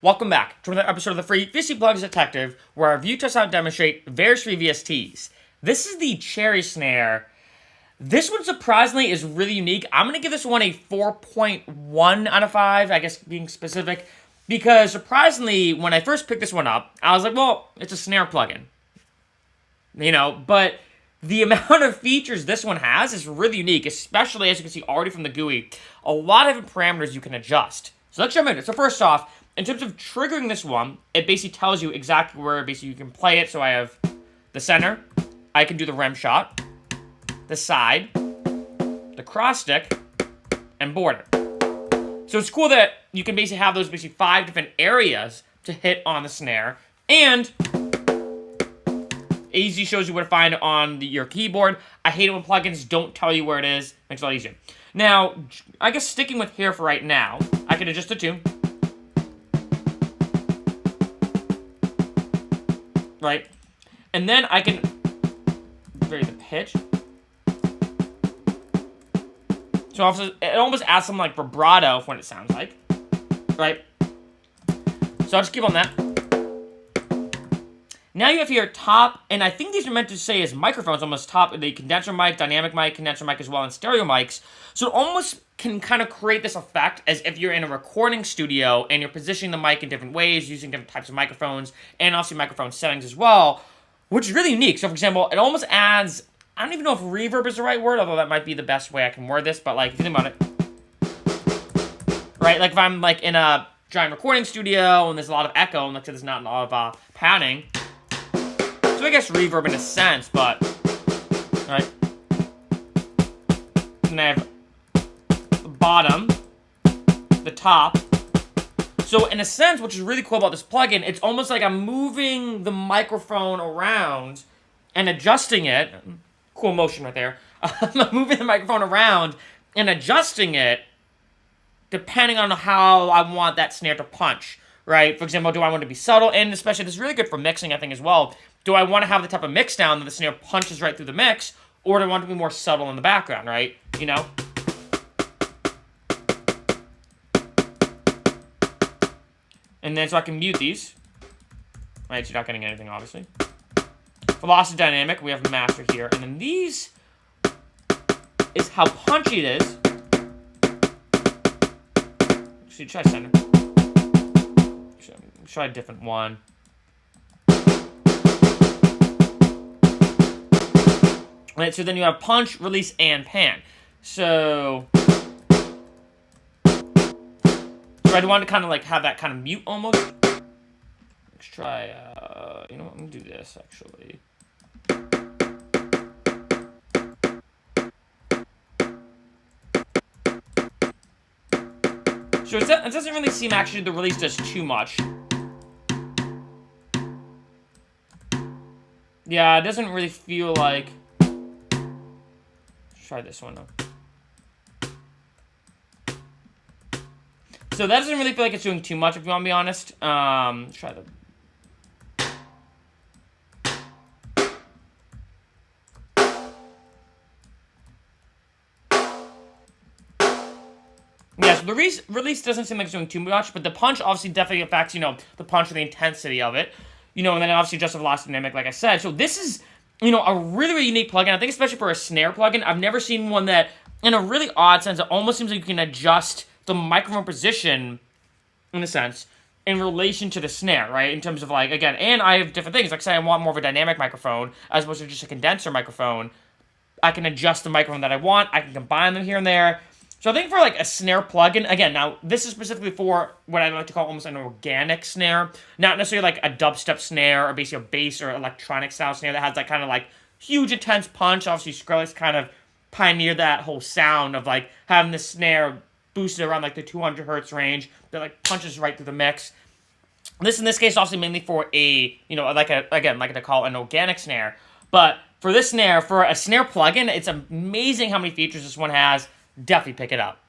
Welcome back to another episode of the free VST Plugs Detective, where I review, test out, and demonstrate various free VSTs. This is the Cherry Snare. This one, surprisingly, is really unique. I'm going to give this one a 4.1 out of 5, I guess being specific, because surprisingly, when I first picked this one up, I was like, well, it's a snare plugin. But the amount of features this one has is really unique, especially, as you can see already from the GUI, a lot of different parameters you can adjust. So let's jump into it. So first off, in terms of triggering this one, it basically tells you exactly where basically you can play it. So I have the center, I can do the rim shot, the side, the cross stick, and border. So it's cool that you can basically have those 5 different areas to hit on the snare, and it easily shows you where to find it on your keyboard. I hate it when plugins don't tell you where it is. Makes it a lot easier. Now, I guess sticking with here for right now, I can adjust the tune. Right? And then I can vary the pitch. So also, it almost adds some like vibrato for what it sounds like. Right? So I'll just keep on that. Now you have here top, and I think these are meant to say as microphones, almost top, the condenser mic, dynamic mic, condenser mic as well, and stereo mics. So it almost can kind of create this effect as if you're in a recording studio and you're positioning the mic in different ways, using different types of microphones, and also microphone settings as well, which is really unique. So for example, it almost adds, I don't even know if reverb is the right word, although that might be the best way I can word this, but like, if you think about it, right, like if I'm like in a giant recording studio and there's a lot of echo, and like there's not a lot of padding, so I guess reverb in a sense, but, right, and I have the bottom, the top. So in a sense, which is really cool about this plugin, it's almost like I'm moving the microphone around and adjusting it. Cool motion right there. I'm moving the microphone around and adjusting it depending on how I want that snare to punch, right? For example, do I want it to be subtle? And especially, this is really good for mixing, I think, as well. Do I want to have the type of mix down that the snare punches right through the mix, or do I want it to be more subtle in the background, right? You know? And then so I can mute these. Right, so you're not getting anything, obviously. Velocity dynamic, we have master here. And then these is how punchy it is. Actually, try center. Try a different one. Right, so then you have punch, release, and pan. So I want to kind of like have that kind of mute almost. Let's try, you know what, I'm going to do this actually. So it doesn't really seem actually the release does too much. Yeah, it doesn't really feel like. Let's try this one though. So that doesn't really feel like it's doing too much, if you want to be honest. Try the. Yeah, so the release doesn't seem like it's doing too much, but the punch obviously definitely affects, the punch and the intensity of it. And then obviously just the velocity dynamic, like I said. So this is, a really, really unique plugin. I think especially for a snare plugin, I've never seen one that, in a really odd sense, it almost seems like you can adjust the microphone position, in a sense, in relation to the snare, right? In terms of like, again, and I have different things. Like say I want more of a dynamic microphone as opposed to just a condenser microphone. I can adjust the microphone that I want. I can combine them here and there. So I think for like a snare plugin, again, now this is specifically for what I like to call almost an organic snare. Not necessarily like a dubstep snare or basically a bass or electronic style snare that has that kind of like huge intense punch. Obviously Skrillex kind of pioneered that whole sound of like having the snare boosted around like the 200 hertz range that like punches right through the mix. This in this case also mainly for a, like I call an organic snare. But for this snare, for a snare plugin, it's amazing how many features this one has. Definitely pick it up.